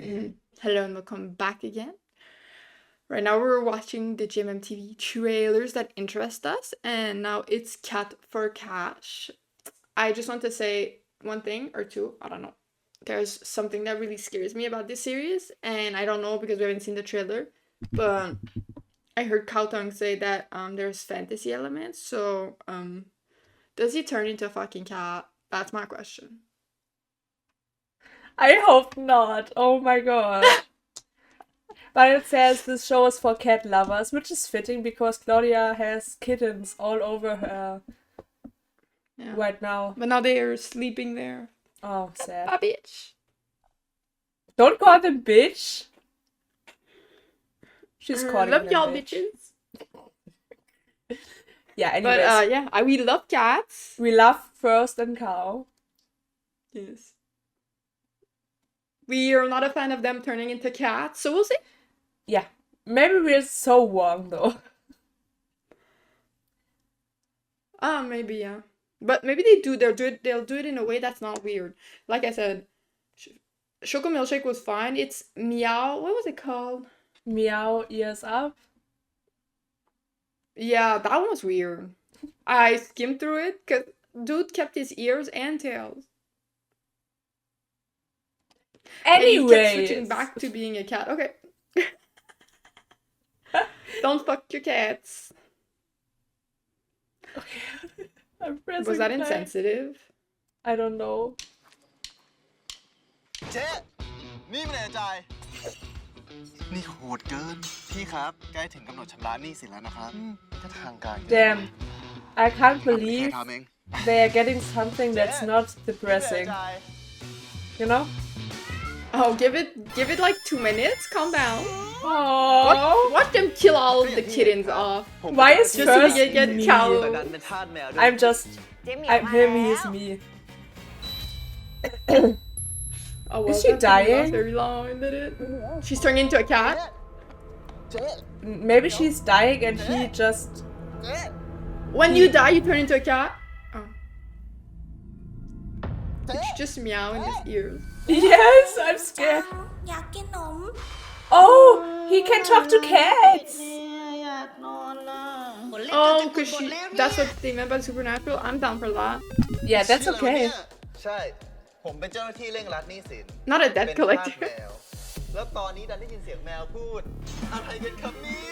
Hello and welcome back again. Right now we're watching the GMMTV trailers that interest us, and now it's Cat for Cash. I just want to say one thing or two, I don't know. There's something that really scares me about this series, and I don't know because we haven't seen the trailer, but I heard Kautong say that there's fantasy elements, so does he turn into a fucking cat? That's my question. I hope not. Oh my god. But it says this show is for cat lovers, which is fitting because Claudia has kittens all over her right now. But now they are sleeping there. Oh, sad. A bitch. Don't call them bitch. She's calling love them y'all bitch. bitches. Yeah, anyways. But we love cats. We love FIRSTKHAO. Yes. We are not a fan of them turning into cats, so we'll see. Yeah. Maybe we're so wrong though. Maybe, yeah. But maybe they'll do it in a way that's not weird. Like I said, Choco Milkshake was fine. It's Meow. What was it called? Meow ears up. Yeah, that one was weird. I skimmed through it because dude kept his ears and tails. Anyway, he kept switching back to being a cat. Okay. Don't fuck your cats. Okay. I'm pressing Was that play. insensitive? I don't know. เจ๊นี่ไม่แน่ใจนี่โหดเกินพี่ครับใกล้ถึงกำหนดชำระหนี้สินแล้วนะครับถ้าทางการ Damn, I can't แค่ believe ทำเอง they are getting something that's not depressing. You know? Oh, give it like 2 minutes. Calm down. Oh, Watch them kill all of the kittens off. why is Just so first we get me? cow. I'm just, I'm him, he's me. Oh, well, Is she that didn't last dying? very long, did it? She's turning into a cat. เจ๊ Maybe she's dying and he just. เจ๊ When you die, you turn into a cat. Oh. เจ๊ It's just meow in his ears. Yes, I'm scared. อยากกินนม Oh, he can talk to cats. อยากนอนนะ Oh, cause that's what they meant by supernatural. I'm down for that. Yeah, that's ชื่อเรา okay. เนี่ยใช่ผมเป็นเจ้าหน้าที่เร่งรัดหนี้สิน Not a เป็ debt นทาส collector. แมวแล้วตอนนี้ดันได้ยินเสียงแมวพูดอะไรกันครับเนี่ย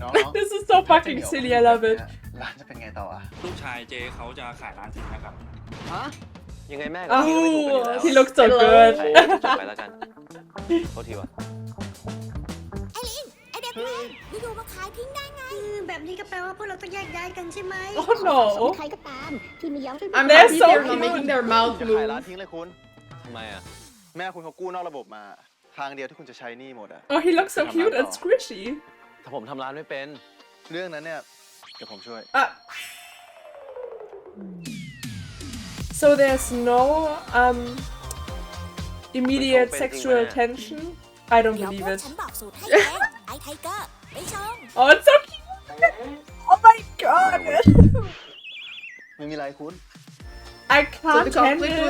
น้อง This is so fucking silly. I love it. ร้านจะเป็นไงต่ออ่ะ ลูกชายเจเขาจะขายร้านทิ้งนะครับ ฮะยังไงแม่กับพี่ก็ไม่ถูกกันอยู่แล้ว Oh, he looks so good. ใครจะจบไปแล้วกันโทษทีวะ ไอ้ลิงไอ้เด็กแม่อยู่ๆมาขายทิ้งได้ไง แบบนี้ก็แปลว่าพวกเราต้องแยกย้ายกันใช่ไหม Oh no. ใครก็ตามที่มีย้ำ I'm They're happy so they're not cute. making their mouth จะขายร้าน move. ทิ้งเลยคุณ ทำไมอ่ะ แม่คุณเขากู้นอกระบบมา ทางเดียวที่คุณจะใช้หนี้หมดอ่ะ Oh, he looks so cute and squishy. ถ้าผมทำร้านไม่เป็น เรื่องนั้นเนี่ยเดี๋ยวผมช่วย So there's no immediate sexual tension. I don't เดี๋ยวพ believe วก it. ฉันบอกสูตรให้เองไอ้ไทเกอร์ไปชม Oh, it's so cute. Oh my god. ไม่มีไรคุณ I So can't the conflict handle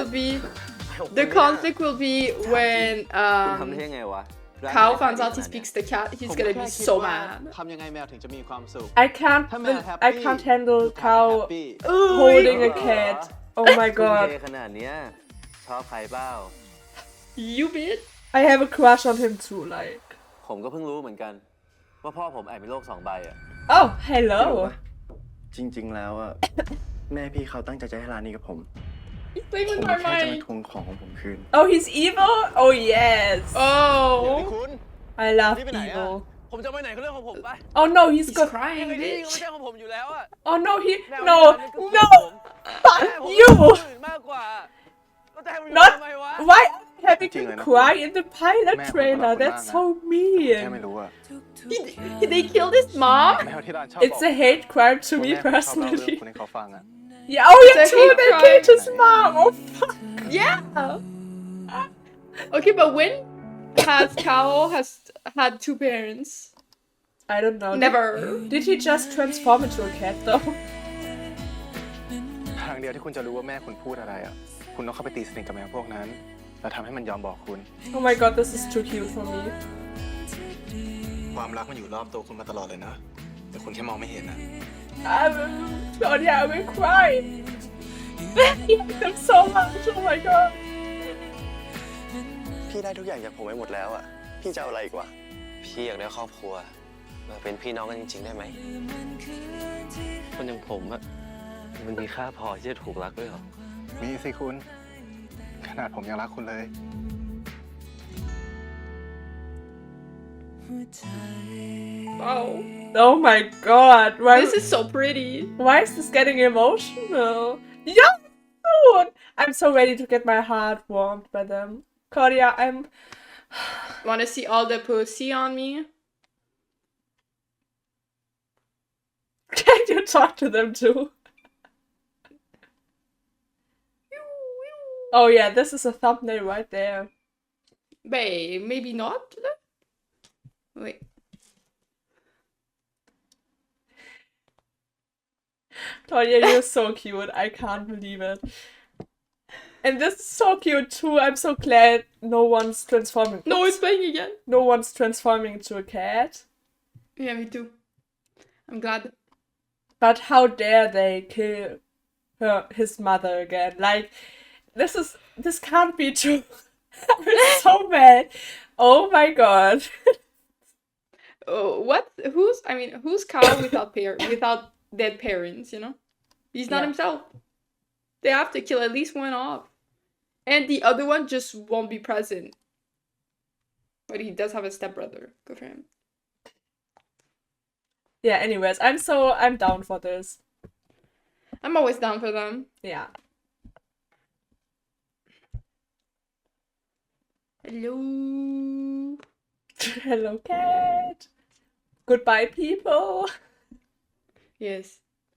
will be when ทำได้ยังไงวะ Cow finds out he speaks the cat. He's gonna be so mad. ทำยังไงแมวถึงจะมีความสุข I can't ถ้าแมวแฮป I ปี้ can't handle ลูกค้า cow แฮปปี้ holding a cat. Oh my คุณ god. เจขนาดเนี้ยชอบใครเปล่า You bitch. I have a crush on him too, like. ผมก็เพิ่งรู้เหมือนกัน ว่าพ่อผมแอบมีโรค2 ใบอ่ะ Oh, hello. จริงๆ แล้วอะแม่พี่เขาตั้งใจจะให้ร้านนี้กับผม He's playing ผม with my แค่จะมา mind. ทวงของของผมคืน Oh, he's evil? Oh, yes. เดี๋ยวนี่ Oh. คุณ I love นี่ไปไหนอะ evil. ผมจะไปไหนก็เรื่องของผมไป Oh no, he's He's got. crying, ยังไงนี่ก็ bitch. ไม่ใช่ของผมอยู่แล้วอ่ะ Oh no, he. แมว No, นี่คือ no. ผม Fuck แม่ผม you. คนอื่นมากกว่าเราจะให้มันอยู่ Not. ทำไมวะ Why are you having Jing him rồi, nó cry không- in the pilot Mẹ không trailer? có That's lọc so แค่ไม่ mean. รู้อะ They killed his mom? แมวที่ร้านชอบ It's a hate crime to คุณ me แม่ชอบเล่าเรื่อง personally. คุณให้เขาฟังอะ Yeah. Oh yeah, It's a true. hate They crime. killed his mom. Oh fuck. Yeah. Okay, but when has Cow has had 2 parents? I don't know. Never. Did he just transform into a cat though? ทางเดียวที่คุณจะรู้ว่าแม่คุณพูดอะไรอะคุณต้องเข้าไปตีสนิทกับแมวพวกนั้น แล้วทำให้มันยอมบอกคุณ Oh my god, this is too cute for me. ความรักมันอยู่รอบตัวคุณมาตลอดเลยนะ แต่คุณแค่มองไม่เห็นนะ Claudia, I will cry. I hate them so much. Oh my god. พี่ได้ทุกอย่างจากผมไปหมดแล้วอ่ะ พี่จะเอาอะไรอีกวะ พี่อยากได้ครอบครัว มาเป็นพี่น้องกันจริงๆได้ไหม คนอย่างผมอะมันมีค่าพอที่จะถูกรักด้วยเหรอ มีสิคุณ ขนาดผมยังรักคุณเลย Wow. Oh my god. This is so pretty. Why is this getting emotional? Yeah, dude. I'm so ready to get my heart warmed by them. Claudia, I'm... Want to see all the pussy on me? Can you talk to them too? Oh yeah, this is a thumbnail right there. Babe, maybe not. Wait. Claudia, you're so cute. I can't believe it. And this is so cute too. I'm so glad no one's transforming. No, it's playing again. No one's transforming into a cat. Yeah, me too. I'm glad. But how dare they kill his mother again? Like, this can't be true. I'm so mad. Oh my god. What? Who's Carl without dead parents, you know? He's not Yeah. himself. They have to kill at least one off. And the other one just won't be present. But he does have a stepbrother. Good for him. Yeah, anyways, I'm down for this. I'm always down for them. Yeah. Hello. Hello, cat. Goodbye, people. Yes.